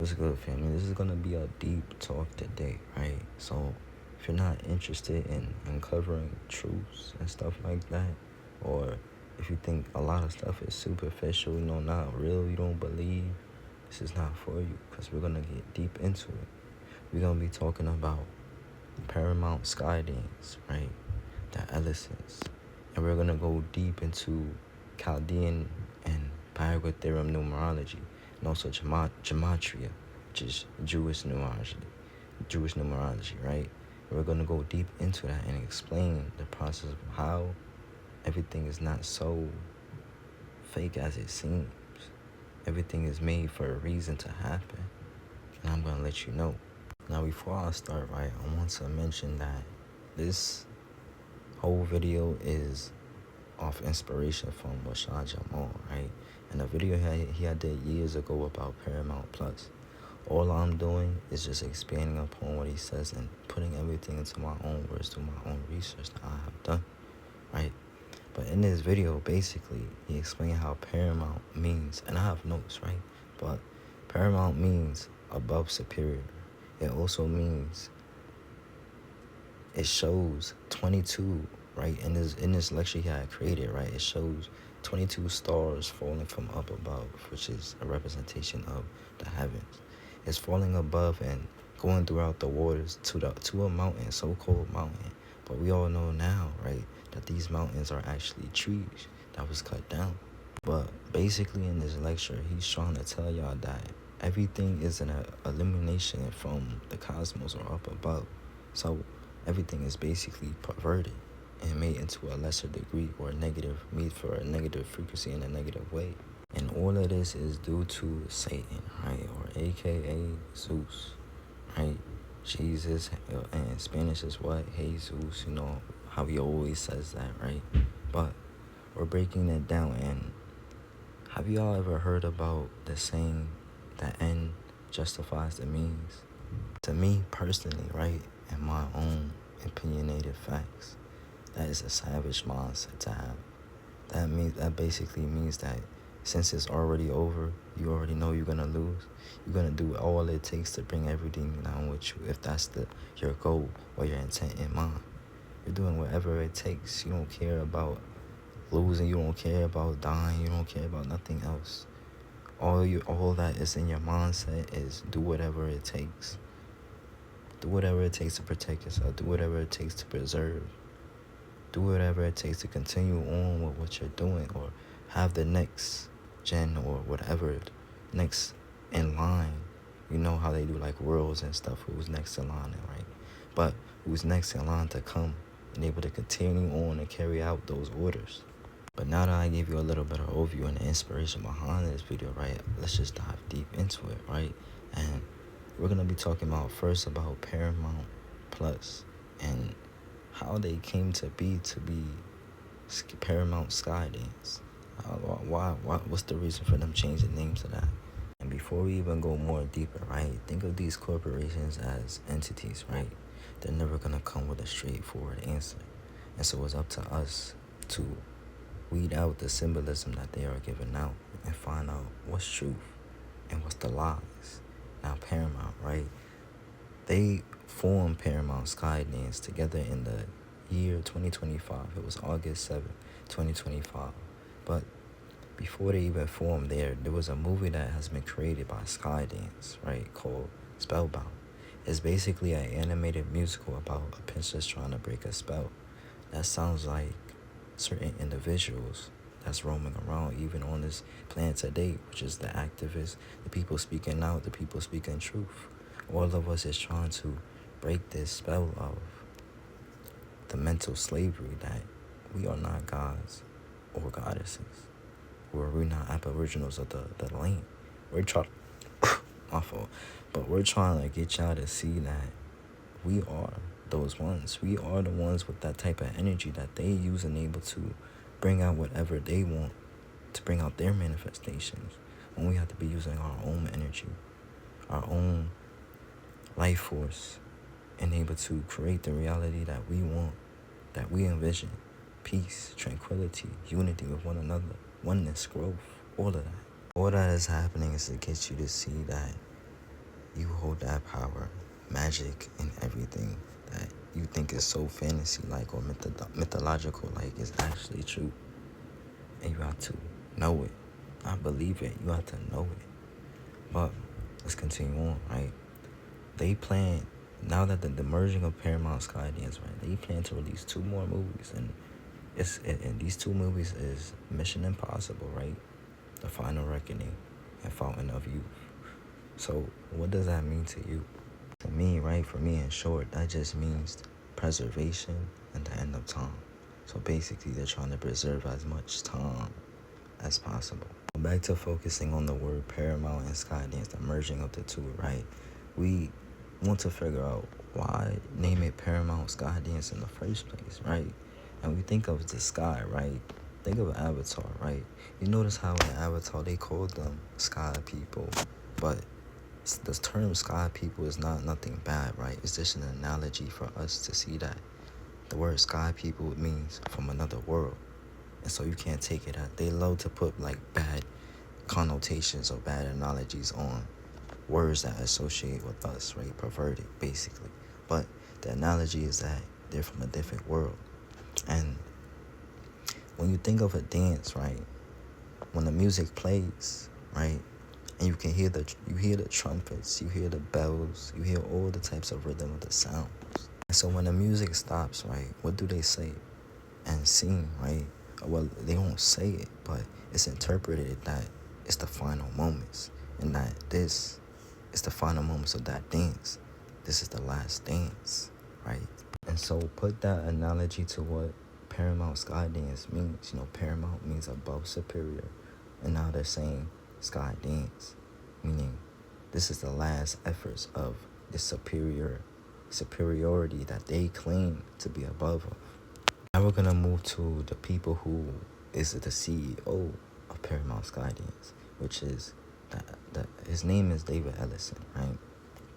What's good, family? This is gonna be a deep talk today, right? So, if you're not interested in uncovering truths and stuff like that, or if you think a lot of stuff is superficial, not real, you don't believe, this is not for you, because we're gonna get deep into it. We're gonna be talking about Paramount Skydance, right? The Ellisons, and we're gonna go deep into Chaldean and Pythagorean numerology, and also Gematria, which is Jewish numerology, right? We're gonna go deep into that and explain the process of how everything is not so fake as it seems. Everything is made for a reason to happen, and I'm gonna let you know. Now, before I start, right, I want to mention that this whole video is off inspiration from Rashad Jamal, right? And the video he had did years ago about Paramount Plus. All I'm doing is just expanding upon what he says and putting everything into my own words through my own research that I have done, right? But in this video, basically, he explained how Paramount means, and I have notes, right? But Paramount means above superior. It also means it shows 22, right? In this lecture he had created, right? It shows 22 stars falling from up above, which is a representation of the heavens. It's falling above and going throughout the waters to a mountain, so-called mountain. But we all know now, right, that these mountains are actually trees that was cut down. But basically in this lecture, he's trying to tell y'all that everything is an elimination from the cosmos or up above. So everything is basically perverted and made into a lesser degree or negative, made for a negative frequency in a negative way. And all of this is due to Satan, right? Or AKA Zeus, right? Jesus, in Spanish is what? Jesus, how he always says that, right? But we're breaking it down. And have y'all ever heard about the saying, the end justifies the means? To me personally, right, in my own opinionated facts, that is a savage mindset to have. That basically means that since it's already over, you already know you're gonna lose. You're gonna do all it takes to bring everything down with you if that's your goal or your intent in mind. You're doing whatever it takes. You don't care about losing. You don't care about dying. You don't care about nothing else. All that is in your mindset is do whatever it takes. Do whatever it takes to protect yourself. Do whatever it takes to preserve. Do whatever it takes to continue on with what you're doing or have the next gen or whatever next in line. You know how they do like worlds and stuff, who's next in line, right? But who's next in line to come and able to continue on and carry out those orders. But now that I gave you a little bit of overview and the inspiration behind this video, right, let's just dive deep into it, right? And we're going to be talking first about Paramount Plus and how they came to be Paramount Skydance. What's the reason for them changing names to that? And before we even go more deeper, right, think of these corporations as entities, right? They're never going to come with a straightforward answer. And so it's up to us to weed out the symbolism that they are giving out and find out what's truth and what's the lies. Now, Paramount, right? They formed Paramount Skydance together in the year 2025. It was August 7th, 2025. But before they even formed there was a movie that has been created by Skydance, right, called Spellbound. It's basically an animated musical about a princess trying to break a spell. That sounds like certain individuals that's roaming around even on this planet today, which is the activists, the people speaking out, the people speaking truth. All of us is trying to break this spell of the mental slavery that we are not gods or goddesses, or we're not aboriginals of the land. We're trying, my fault, but we're trying to get y'all to see that we are those ones. We are the ones with that type of energy that they use and able to bring out whatever they want to bring out their manifestations. When we have to be using our own energy, our own life force, and able to create the reality that we want, that we envision. Peace, tranquility, unity with one another, oneness, growth, all of that. All that is happening is to get you to see that hold that power, magic, and everything that you think is so fantasy-like or mythological, like it's actually true. And you have to know it. I believe it. You have to know it. But let's continue on, right? They plan, now that the merging of Paramount Skydance, right? They plan to release 2 more movies, and and these 2 movies is Mission Impossible, right? The Final Reckoning and Fountain of Youth. So what does that mean to you? To me, right? For me, in short, that just means preservation and the end of time. So basically, they're trying to preserve as much time as possible. Back to focusing on the word Paramount and Skydance, the merging of the two, right? We want to figure out why name it Paramount Skydance in the first place, right? And we think of the sky, right? Think of Avatar, right? You notice how in Avatar they called them sky people, but the term sky people is not nothing bad, right? It's just an analogy for us to see that the word sky people means from another world. And so you can't take it out. They love to put like bad connotations or bad analogies on words that associate with us, right? Perverted, basically. But the analogy is that they're from a different world. And when you think of a dance, right? When the music plays, right? And you can hear the trumpets, you hear the bells, you hear all the types of rhythm of the sounds. And so when the music stops, right? What do they say and sing, right? Well, they don't say it, but it's interpreted that it's the final moments, and that this is the final moments of that dance. This is the last dance, right? And so put that analogy to what Paramount Skydance means. You know, Paramount means above, superior, and now they're saying Skydance, meaning this is the last efforts of the superiority that they claim to be above of. Now we're gonna move to the people who is the CEO of Paramount Skydance, which is his name is David Ellison, right?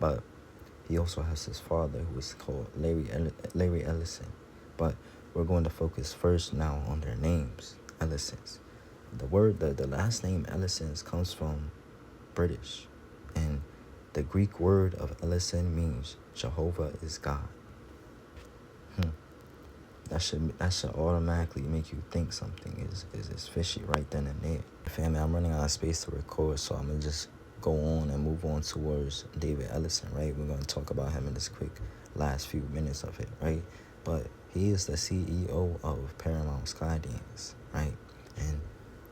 But he also has his father, who is called Larry Ellison. But we're going to focus first now on their names, Ellisons. The last name Ellisons comes from British, and the Greek word of Ellison means Jehovah is God. That should automatically make you think something is fishy right then and there. Family, I'm running out of space to record, so I'm gonna just go on and move on towards David Ellison, right? We're gonna talk about him in this quick last few minutes of it, right? But he is the CEO of Paramount Skydance, right? And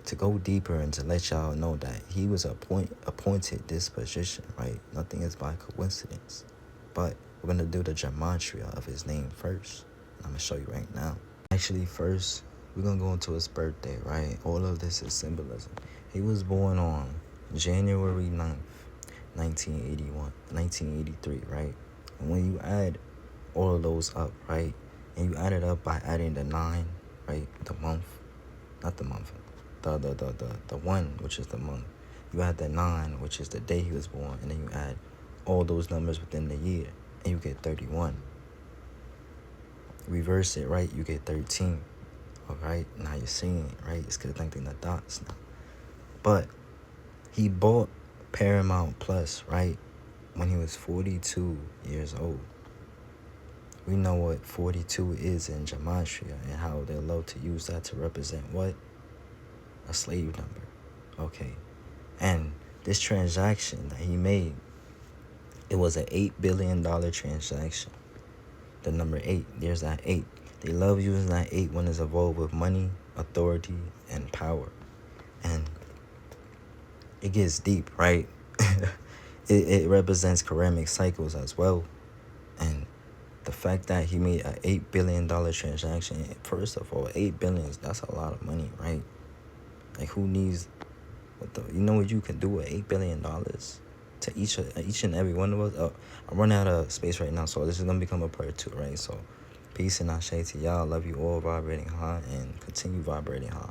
to go deeper and to let y'all know that he was appointed this position, right? Nothing is by coincidence. But we're gonna do the gematria of his name first. I'm gonna show you right now. Actually, first, we're gonna go into his birthday, right? All of this is symbolism. He was born on January 9th, 1983, right? And when you add all of those up, right? And you add it up by adding the 9, right? The month, not the month, the 1, which is the month. You add the 9, which is the day he was born, and then you add all those numbers within the year, and you get 31. Reverse it, right? You get 13. All right, now you're seeing it, right? It's connecting the dots now. But he bought Paramount Plus, right, when he was 42 years old. We know what 42 is in Gematria and how they love to use that to represent what? A slave number. Okay. And this transaction that he made, it was an $8 billion transaction. The number 8, there's that 8. They love using that 8 when it's involved with money, authority, and power. And it gets deep, right? it represents karmic cycles as well. And the fact that he made an $8 billion transaction, first of all, $8 billion, that's a lot of money, right? Like, who needs, you know what you can do with $8 billion to each and every one of us? I'm running out of space right now, so this is going to become a part 2, right? So, peace and ashe to y'all. Love you all, vibrating high, and continue vibrating high.